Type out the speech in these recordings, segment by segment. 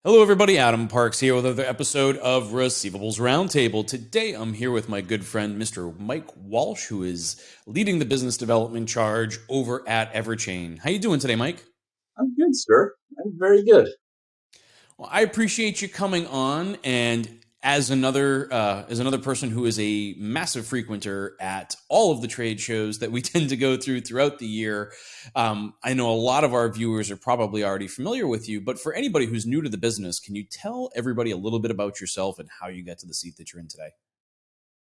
Hello, everybody. Adam Parks here with another episode of Receivables Roundtable. Today, I'm here with my good friend, Mr. Mike Walsh, who is leading the business development charge over at EverChain. How you doing today, Mike? I'm good, sir. I'm very good. Well, I appreciate you coming on, and as another person who is a massive frequenter at all of the trade shows that we tend to go throughout the year, I know a lot of our viewers are probably already familiar with you. But for anybody who's new to the business, can you tell everybody a little bit about yourself and how you got to the seat that you're in today?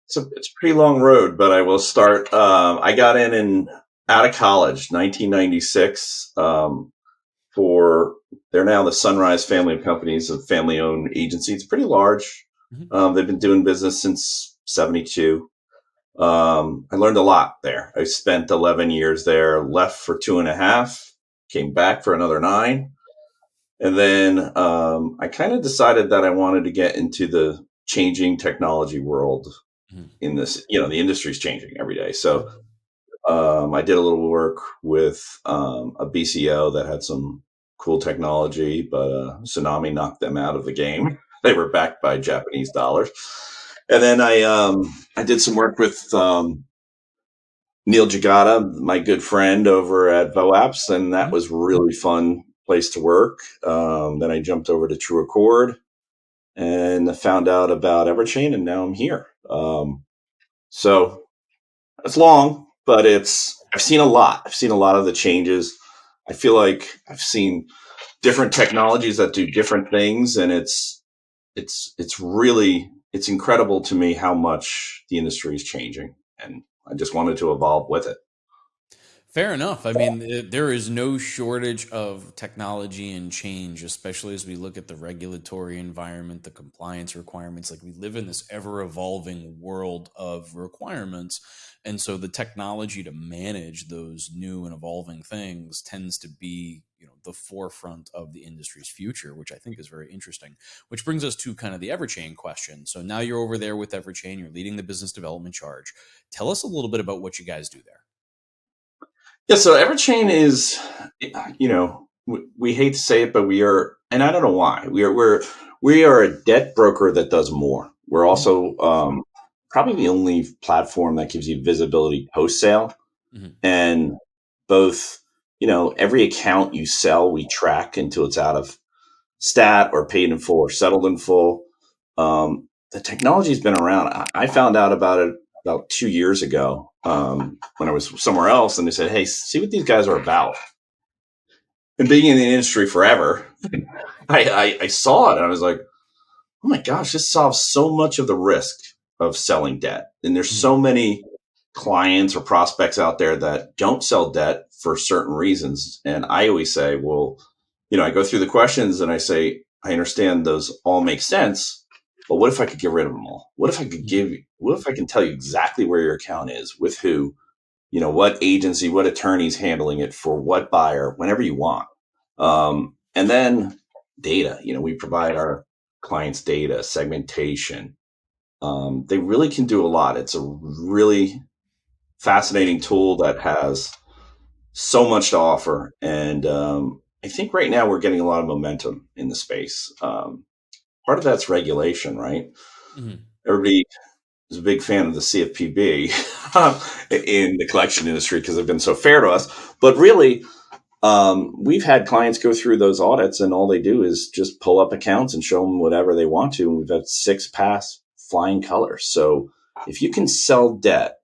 So it's a pretty long road, but I will start. I got in out of college, 1996. They're now the Sunrise family of companies, a family-owned agency. It's pretty large. They've been doing business since '72. I learned a lot there. I spent 11 years there, left for 2.5, came back for another 9. And then I kind of decided that I wanted to get into the changing technology world in this. The industry's changing every day. So I did a little work with a BCO that had some cool technology, but tsunami knocked them out of the game. They were backed by Japanese dollars. And then I did some work with Neil Jagata, my good friend over at VoApps, and that was really fun place to work. Then I jumped over to True Accord and found out about EverChain, and now I'm here. So it's long, but I've seen a lot. I've seen a lot of the changes. I feel like I've seen different technologies that do different things, and it's incredible to me how much the industry is changing, and I just wanted to evolve with it. Fair enough. I mean, there is no shortage of technology and change, especially as we look at the regulatory environment, the compliance requirements. Like, we live in this ever evolving world of requirements. And so the technology to manage those new and evolving things tends to be, the forefront of the industry's future, which I think is very interesting. Which brings us to kind of the EverChain question. So now you're over there with EverChain, you're leading the business development charge. Tell us a little bit about what you guys do there. Yeah, so EverChain is, we hate to say it, but we are, and I don't know why, we are a debt broker that does more. We're also probably the only platform that gives you visibility post sale, and both, every account you sell, we track until it's out of stat or paid in full or settled in full. The technology's been around. I found out about it about 2 years ago when I was somewhere else, and they said, "Hey, see what these guys are about." And being in the industry forever, I saw it and I was like, "Oh my gosh, this solves so much of the risk of selling debt." And there's so many clients or prospects out there that don't sell debt for certain reasons. And I always say, well, I go through the questions and I say, I understand those all make sense, but what if I could get rid of them all? What if I can tell you exactly where your account is, with who, what agency, what attorney's handling it for what buyer, whenever you want. And then data, we provide our clients data, segmentation. They really can do a lot. It's a really fascinating tool that has so much to offer. And I think right now we're getting a lot of momentum in the space. Part of that's regulation, right? Everybody is a big fan of the CFPB in the collection industry because they've been so fair to us. But really, we've had clients go through those audits and all they do is just pull up accounts and show them whatever they want to. And we've had 6 pass flying colors. So if you can sell debt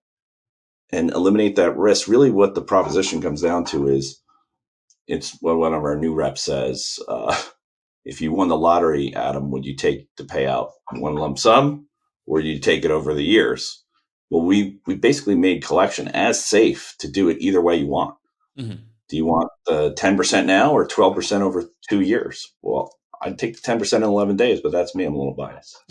and eliminate that risk, really what the proposition comes down to is, it's what one of our new reps says, if you won the lottery, Adam, would you take the payout in one lump sum, or do you take it over the years? Well, we basically made collection as safe to do it either way you want. Do you want the 10% now or 12% over 2 years? Well, I'd take the 10% in 11 days, but that's me. I'm a little biased.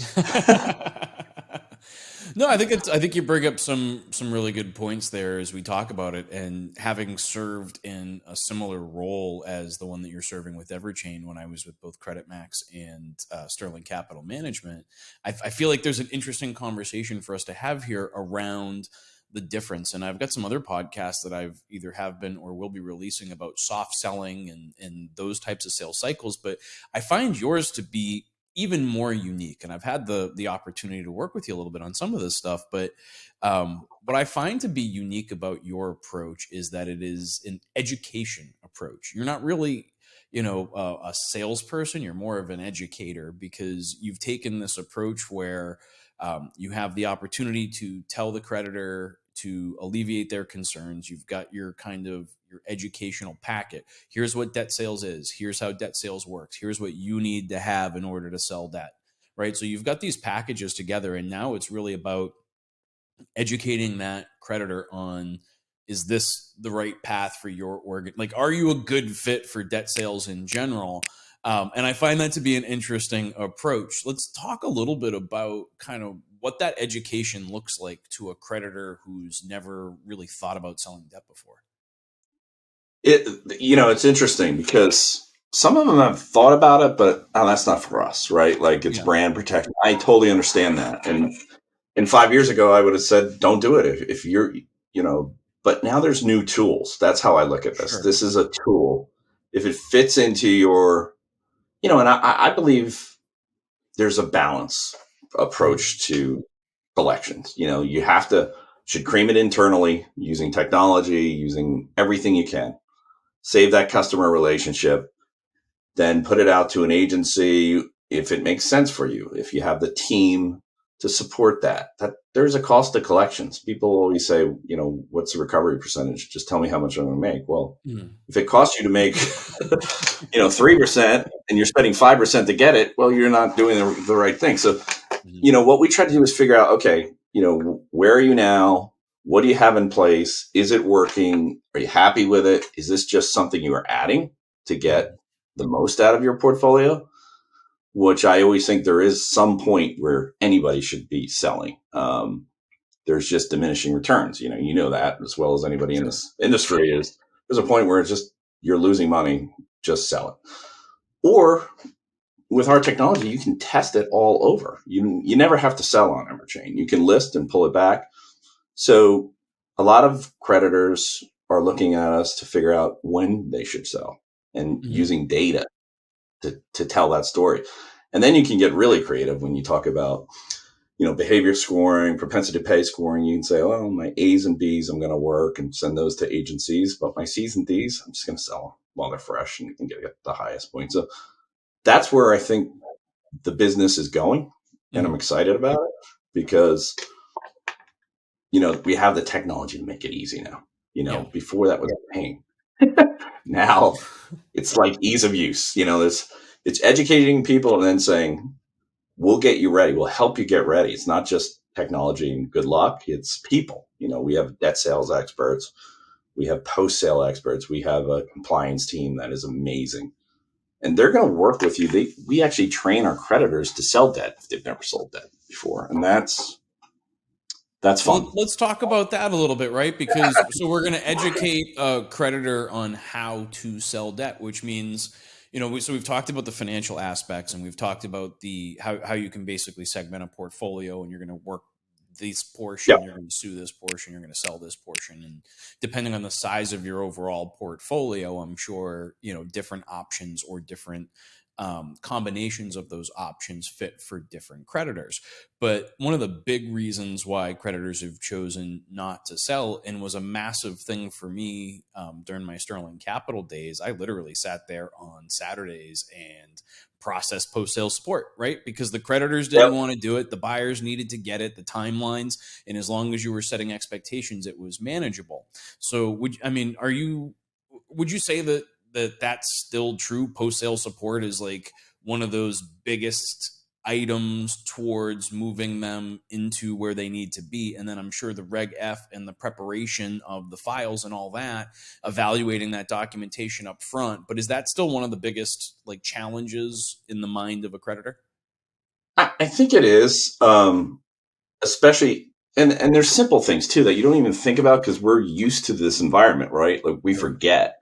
No, I think you bring up some really good points there as we talk about it. And having served in a similar role as the one that you're serving with EverChain, when I was with both Credit Max and Sterling Capital Management, I feel like there's an interesting conversation for us to have here around the difference. And I've got some other podcasts that I've either have been or will be releasing about soft selling and those types of sales cycles. But I find yours to be even more unique. And I've had the opportunity to work with you a little bit on some of this stuff. But what I find to be unique about your approach is that it is an education approach. You're not really, a salesperson. You're more of an educator because you've taken this approach where you have the opportunity to tell the creditor to alleviate their concerns. You've got your kind of your educational packet. Here's what debt sales is. Here's how debt sales works. Here's what you need to have in order to sell debt. Right. So you've got these packages together, and now it's really about educating that creditor on, is this the right path for your organ? Like, are you a good fit for debt sales in general? And I find that to be an interesting approach. Let's talk a little bit about kind of what that education looks like to a creditor who's never really thought about selling debt before. It's interesting because some of them have thought about it, but that's not for us, right? Like it's Yeah, brand protection. I totally understand that. And 5 years ago, I would have said, don't do it if you're, but now there's new tools. That's how I look at this. sure. This is a tool. If it fits into your, and I believe there's a balance Mhm. approach to collections. You should cream it internally using technology, using everything you can, save that customer relationship, then put it out to an agency if it makes sense for you. If you have the team to support that there's a cost to collections. People always say, what's the recovery percentage? Just tell me how much I'm going to make. Well, Mhm. if it costs you to make, 3% and you're spending 5% to get it, well, you're not doing the right thing. So, Mhm. what we try to do is figure out, okay, where are you now? What do you have in place? Is it working? Are you happy with it? Is this just something you are adding to get Mhm. the most out of your portfolio? Which I always think there is some point where anybody should be selling. There's just diminishing returns. That as well as anybody in Sure. this industry is. There's a point where it's just you're losing money. Just sell it. Or with our technology, you can test it all over. You never have to sell on EverChain. You can list and pull it back. So a lot of creditors are looking at us to figure out when they should sell and Mhm. using data to tell that story. And then you can get really creative when you talk about, behavior scoring, propensity to pay scoring. You can say, oh, my A's and B's, I'm going to work and send those to agencies, but my C's and D's, I'm just going to sell them while they're fresh and get the highest point. So that's where I think the business is going. And I'm Mhm. excited about it because, we have the technology to make it easy now. Yeah. Before that was a pain. Now it's like ease of use. It's educating people and then saying, we'll get you ready. We'll help you get ready. It's not just technology and good luck. It's people. We have debt sales experts. We have post sale experts. We have a compliance team that is amazing. And they're going to work with you. We actually train our creditors to sell debt if they've never sold debt before. And that's Well, fun. let's talk about that a little bit, right? Because so we're going to educate a creditor on how to sell debt, which means, so we've talked about the financial aspects, and we've talked about the how you can basically segment a portfolio, and you're going to work this Yep. portion, you're going to sue this portion, you're going to sell this portion, and depending on the size of your overall portfolio, I'm sure different options or different combinations of those options fit for different creditors. But one of the big reasons why creditors have chosen not to sell, and was a massive thing for me during my Sterling Capital days, I literally sat there on Saturdays and processed post sale support, right? Because the creditors Yep. didn't want to do it, the buyers needed to get it, the timelines, and as long as you were setting expectations, it was manageable. So, would you say that that's still true? Post sale support is like one of those biggest items towards moving them into where they need to be. And then I'm sure the Reg F and the preparation of the files and all that, evaluating that documentation up front. But is that still one of the biggest like challenges in the mind of a creditor? I think it is, especially and there's simple things too that you don't even think about because we're used to this environment, right? Like we Sure. forget,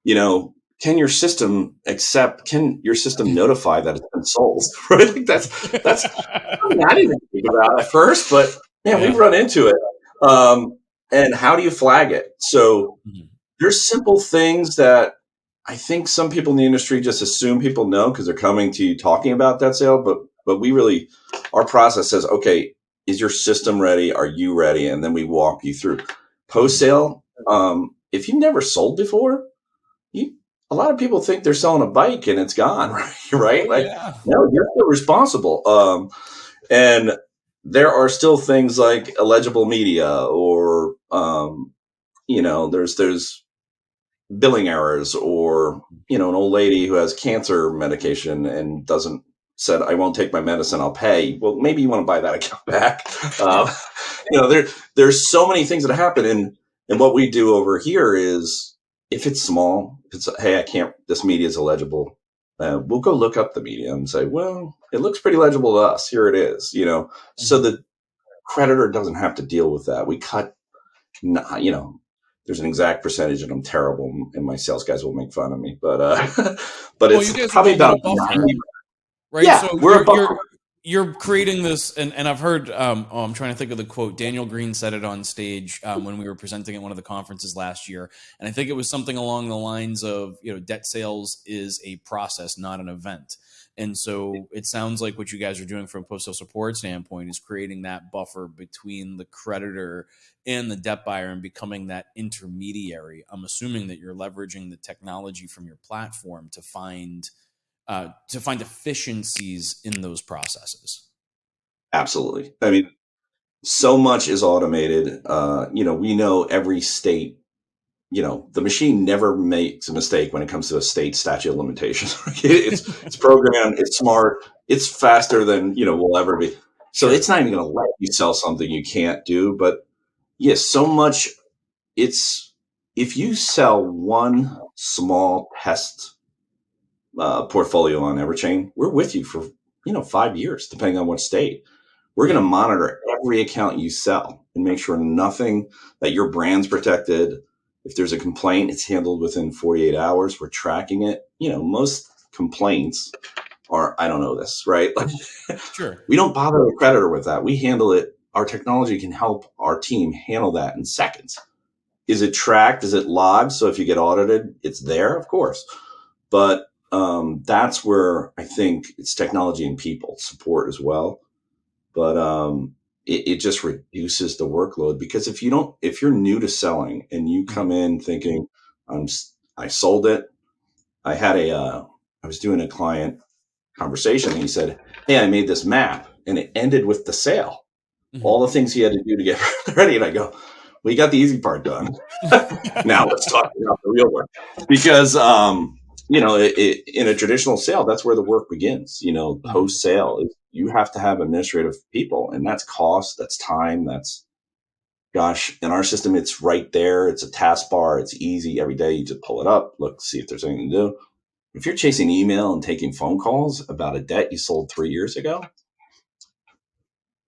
you know, can your system notify that it's been sold? Right? Like that's something I didn't think about at first, but man, we've Yeah. run into it. And how do you flag it? So Mhm. there's simple things that I think some people in the industry just assume people know because they're coming to you talking about that sale, but we really, our process says, okay, is your system ready? Are you ready? And then we walk you through post Mhm. sale. If you've never sold before, you, a lot of people think they're selling a bike and it's gone, right? Oh, Like, yeah. no, you're still responsible. And there are still things like illegible media or, there's billing errors or, an old lady who has cancer medication and doesn't said, I won't take my medicine, I'll pay. Well, maybe you want to buy that account back. Yeah. Um, there's so many things that happen. And what we do over here is if it's small, if it's, hey, I can't, this media is illegible. We'll go look up the media and say, well, it looks pretty legible to us. Here it is, so Mhm. the creditor doesn't have to deal with that. We cut, you know, there's an exact percentage and I'm terrible and my sales guys will make fun of me, but, but Well, you it's guys are probably building about a buffer. 90. Right. Yeah, So we're a buffer. you're creating this, and I've heard. I'm trying to think of the quote. Daniel Green said it on stage when we were presenting at one of the conferences last year, and I think it was something along the lines of, debt sales is a process, not an event. And so it sounds like what you guys are doing from a post sale support standpoint is creating that buffer between the creditor and the debt buyer and becoming that intermediary. I'm assuming that you're leveraging the technology from your platform to find efficiencies in those processes. Absolutely. I mean, so much is automated. We know every state, the machine never makes a mistake when it comes to a state statute of limitations. It's programmed, it's smart, it's faster than, we'll ever be. So Sure. it's not even going to let you sell something you can't do. But yes, so much it's, if you sell one small test portfolio on EverChain, we're with you for 5 years, depending on what state. We're going to Yeah. monitor every account you sell and make sure nothing that your brand's protected. If there's a complaint, it's handled within 48 hours. We're tracking it. Most complaints are, I don't know this, right? Like, Sure. we don't bother the creditor with that. We handle it. Our technology can help our team handle that in seconds. Is it tracked? Is it logged? So if you get audited, it's there, of course. But that's where I think it's technology and people support as well. But it just reduces the workload because if you're new to selling and you come Mhm. in thinking, I sold it. I had I was doing a client conversation and he said, hey, I made this map and it ended with the sale. All Mhm. the things he had to do to get ready. And I go, we got the easy part done. Now let's talk about the real work because in a traditional sale, that's where the work begins. Mhm. Post sale, you have to have administrative people, and that's cost, that's time, that's, gosh, in our system, it's right there. It's a taskbar. It's easy every day. You just pull it up, look, see if there's anything to do. If you're chasing email and taking phone calls about a debt you sold 3 years ago,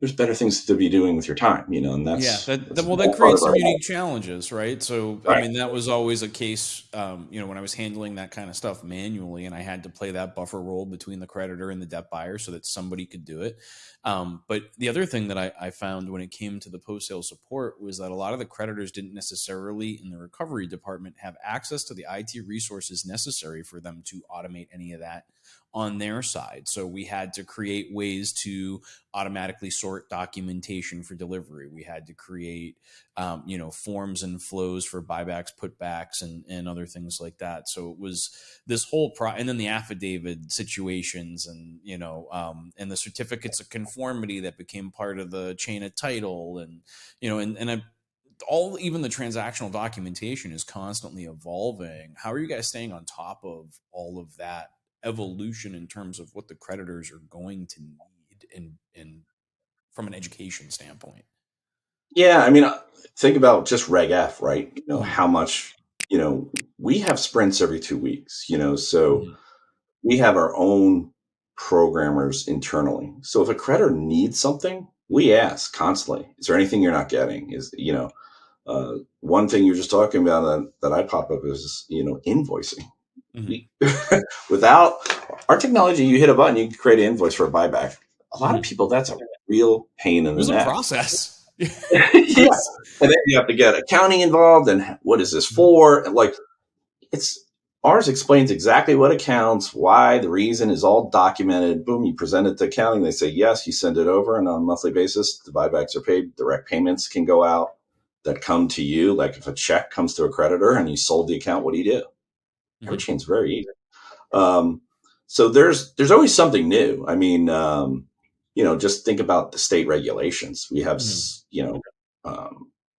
there's better things to be doing with your time, and Yeah, that's a well, that big part of creates our some life. unique challenges, right? So, I Right. mean, that was always a case, when I was handling that kind of stuff manually, and I had to play that buffer role between the creditor and the debt buyer so that somebody could do it. But the other thing that I found when it came to the post sale support was that a lot of the creditors didn't necessarily in the recovery department have access to the IT resources necessary for them to automate any of that on their side. So we had to create ways to automatically sort documentation for delivery. We had to create, forms and flows for buybacks, putbacks, and other things like that. So it was this whole and then the affidavit situations, and the certificates of conformity that became part of the chain of title, and all even the transactional documentation is constantly evolving. How are you guys staying on top of all of that evolution in terms of what the creditors are going to need in from an education standpoint? Yeah, I mean, think about just Reg F, right? Mhm. How much, we have sprints every 2 weeks, so Mhm. we have our own programmers internally. So if a creditor needs something, we ask constantly, is there anything you're not getting? One thing you're just talking about that I pop up is, invoicing. Hmm. We, without our technology, you hit a button, you can create an invoice for a buyback. A lot of Hmm. people, that's a real pain in It the was a neck. process. Yeah. And then you have to get accounting involved and what is this Mhm. for? And like, it's ours explains exactly what accounts, why, the reason is all documented. Boom, you present it to accounting. They say yes, you send it over, and on a monthly basis, the buybacks are paid. Direct payments can go out that come to you. Like if a check comes to a creditor and you sold the account, what do you do? Mhm. EverChain's very easy. So there's always something new. I mean, just think about the state regulations. We have, Mhm.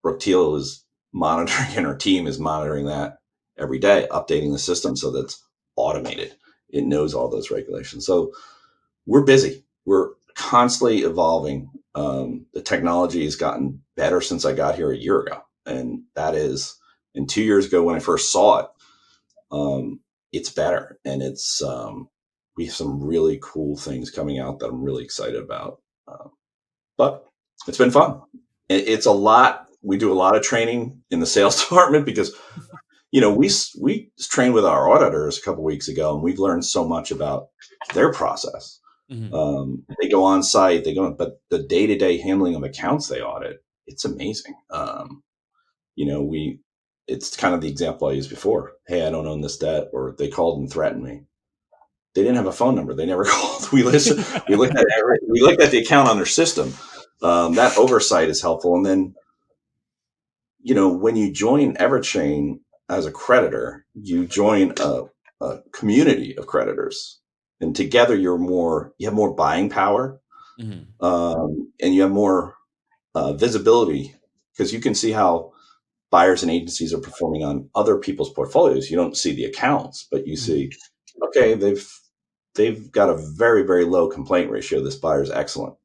Brooke Teal is monitoring, and her team is monitoring that every day, updating the system so that's automated. It knows all those regulations. So we're busy. We're constantly evolving. The technology has gotten better since I got here a year ago, and that is, and 2 years ago when I first saw it, it's better, and we have some really cool things coming out that I'm really excited about. But it's been fun. It's a lot. We do a lot of training in the sales department because we trained with our auditors a couple weeks ago, and we've learned so much about their process. Mhm. They go on site, but the day to day handling of accounts they audit, it's amazing. We it's kind of the example I used before. Hey, I don't own this debt, or they called and threatened me. They didn't have a phone number. They never called. We listened. We looked at the account on their system. That oversight is helpful. And then, when you join EverChain as a creditor, you join a community of creditors, and together you have more buying power, Mhm. and you have more visibility because you can see how buyers and agencies are performing on other people's portfolios. You don't see the accounts, but you Mhm. see, okay, they've got a very, very low complaint ratio. This buyer is excellent.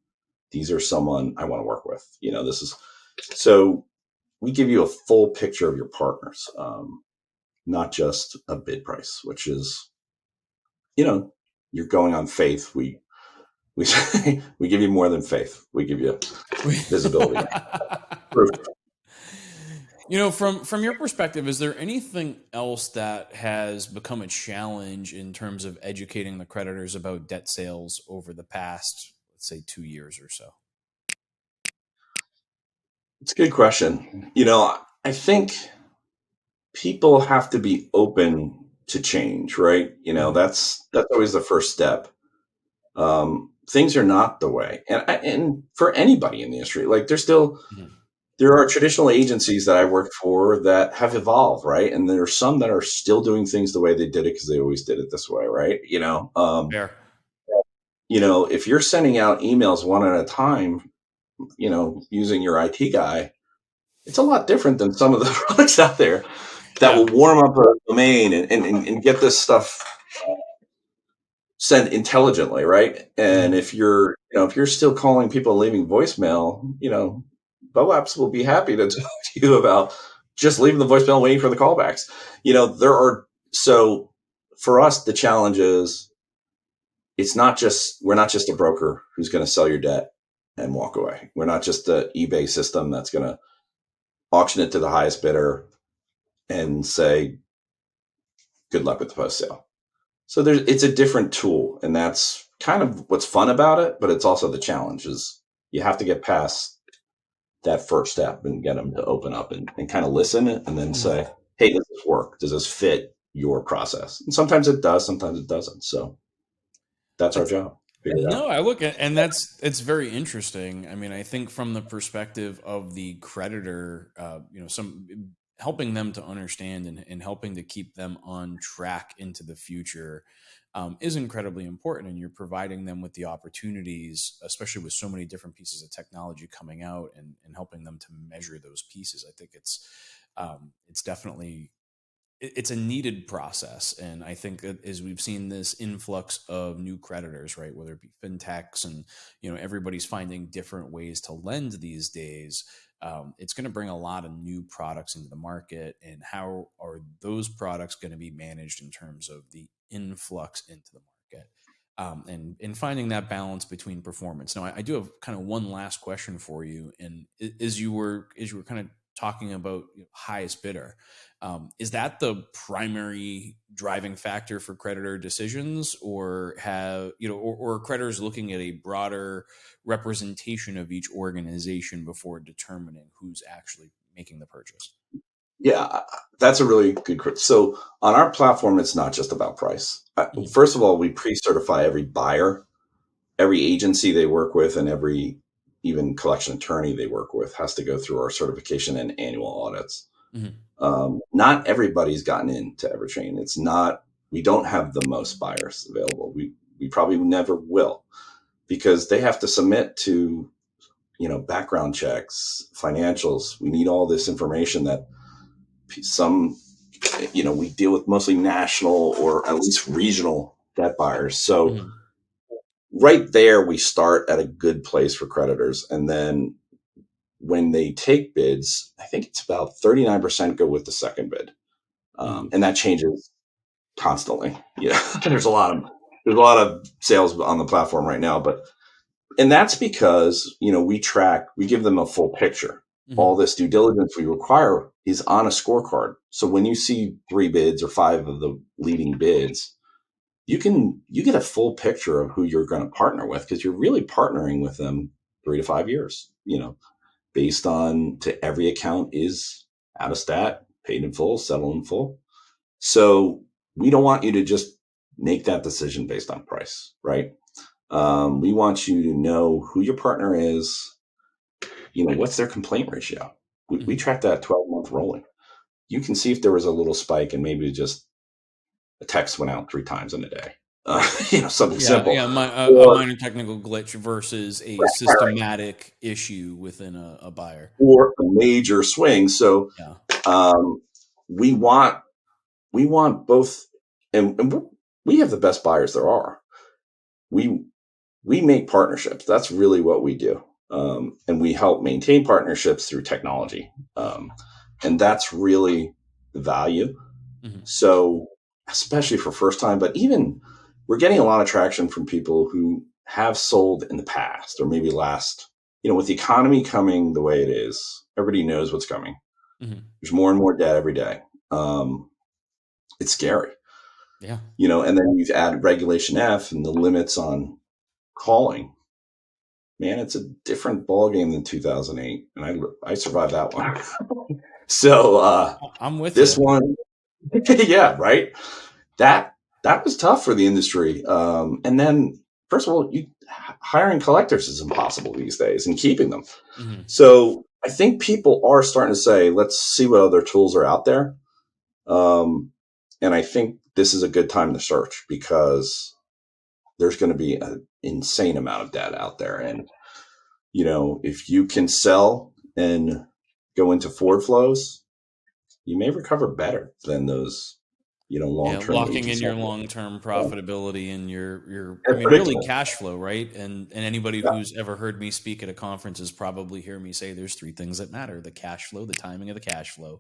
These are someone I want to work with. This is so we give you a full picture of your partners, not just a bid price, which is, you're going on faith. We say we give you more than faith. We give you visibility, proof. From your perspective, is there anything else that has become a challenge in terms of educating the creditors about debt sales over the past, let's say, 2 years or so? It's a good question. I think people have to be open to change, right? Mhm. That's always the first step. Things are not the way, and for anybody in the industry, like Mhm. there are traditional agencies that I worked for that have evolved, right? And there are some that are still doing things the way they did it because they always did it this way, right? Fair. If you're sending out emails one at a time, using your IT guy, it's a lot different than some of the products out there that Yeah. will warm up a domain and get this stuff sent intelligently, right? And Mhm. if you're still calling people and leaving voicemail, BOAPs will be happy to talk to you about just leaving the voicemail, waiting for the callbacks. There are so for us the challenge is we're not just a broker who's going to sell your debt and walk away. We're not just the eBay system that's going to auction it to the highest bidder and say good luck with the post sale. So it's a different tool, and that's kind of what's fun about it. But it's also the challenge is you have to get past that first step and get them to open up and kind of listen and then Mhm. say, "Hey, does this work? Does this fit your process?" And sometimes it does, sometimes it doesn't. So that's our That's job. Figure it out. No, I look at, and that's it's very interesting. I mean, I think from the perspective of the creditor, some helping them to understand and helping to keep them on track into the future is incredibly important. And you're providing them with the opportunities, especially with so many different pieces of technology coming out, and helping them to measure those pieces. I think it's definitely it's a needed process. And I think that as we've seen this influx of new creditors, right, whether it be fintechs and, everybody's finding different ways to lend these days, it's going to bring a lot of new products into the market. And how are those products going to be managed in terms of the influx into the market? and finding that balance between performance. Now, I do have kind of one last question for you, and as you were kind of talking about highest bidder, is that the primary driving factor for creditor decisions, or have or are creditors looking at a broader representation of each organization before determining who's actually making the purchase? Yeah, that's a really good question. So on our platform, it's not just about price. Mhm. First of all, we pre-certify every buyer, every agency they work with, and every even collection attorney they work with has to go through our certification and annual audits. Mhm. Not everybody's gotten into EverChain. It's not. We don't have the most buyers available. We probably never will, because they have to submit to background checks, financials. We need all this information that some we deal with mostly national or at least regional debt buyers. So Mhm. right there, we start at a good place for creditors. And then when they take bids, I think it's about 39% go with the second bid. Mhm. And that changes constantly. Yeah. There's a lot of sales on the platform right now, and that's because, we give them a full picture. All Mhm. this due diligence we require is on a scorecard. So when you see 3 bids or 5 of the leading bids, you get a full picture of who you're going to partner with, because you're really partnering with them 3 to 5 years, based on to every account is out of stat, paid in full, settled in full. So we don't want you to just make that decision based on price, right? We want you to know who your partner is, what's their complaint ratio. We Mhm. track that 12-month rolling. You can see if there was a little spike and maybe just a text went out 3 times in a day, something Yeah, simple. yeah, a Or minor technical glitch versus a systematic issue within a buyer. or a major swing. So Yeah. um, we want both, and we have the best buyers there are. We we make partnerships. That's really what we do, and we help maintain partnerships through technology, and that's really the value. Mhm. So especially for first time, but even we're getting a lot of traction from people who have sold in the past or maybe last. With the economy coming the way it is, everybody knows what's coming. Mhm. There's more and more debt every day. It's scary, Yeah. and then you've added Regulation F and the limits on calling. Man, it's a different ballgame than 2008, and I survived that one. So I'm with this you. one, yeah, right. That that was tough for the industry. And then, first of all, hiring collectors is impossible these days, and keeping them. Mhm. So I think people are starting to say, let's see what other tools are out there. Um, and I think this is a good time to search, because there's going to be an insane amount of data out there. And, if you can sell and go into forward flows, you may recover better than those, Yeah, long-term locking in agency. your long-term profitability and I And mean, really predictable. cash flow, right? And anybody Yeah. who's ever heard me speak at a conference has probably hear me say there's three things that matter: the cash flow, the timing of the cash flow,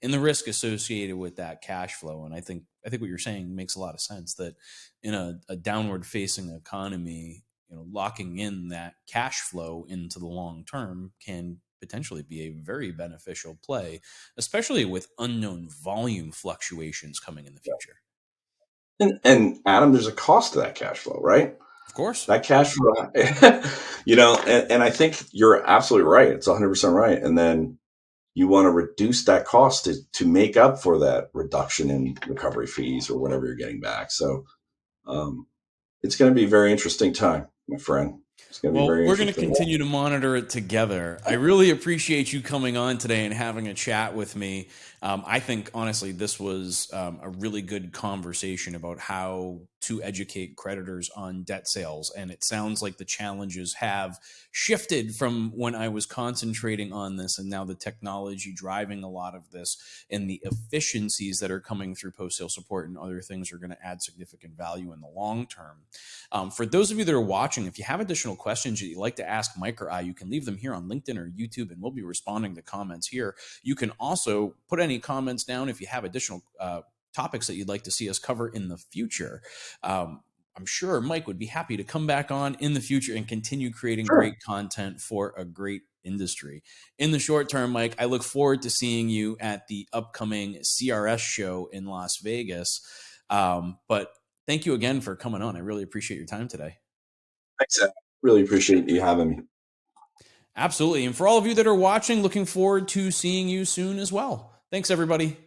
and the risk associated with that cash flow. And I think what you're saying makes a lot of sense, that in a downward facing economy, locking in that cash flow into the long term can potentially be a very beneficial play, especially with unknown volume fluctuations coming in the future. And Adam, there's a cost to that cash flow, right? Of course. That cash flow, and I think you're absolutely right. It's 100% right. And then you want to reduce that cost to make up for that reduction in recovery fees or whatever you're getting back. So um, it's going to be a very interesting time, my friend. It's going to be Well, very we're going to interesting. continue to monitor it together. I really appreciate you coming on today and having a chat with me. I think, honestly, this was a really good conversation about how to educate creditors on debt sales. And it sounds like the challenges have shifted from when I was concentrating on this, and now the technology driving a lot of this and the efficiencies that are coming through post sale support and other things are going to add significant value in the long term. For those of you that are watching, if you have additional questions that you'd like to ask Mike or I, you can leave them here on LinkedIn or YouTube, and we'll be responding to comments here. You can also put any comments down if you have additional topics that you'd like to see us cover in the future. I'm sure Mike would be happy to come back on in the future and continue creating Sure. great content for a great industry. In the short term, Mike, I look forward to seeing you at the upcoming CRS show in Las Vegas. But thank you again for coming on. I really appreciate your time today. Thanks, Zach. Really appreciate you having me. Absolutely. And for all of you that are watching, looking forward to seeing you soon as well. Thanks, everybody.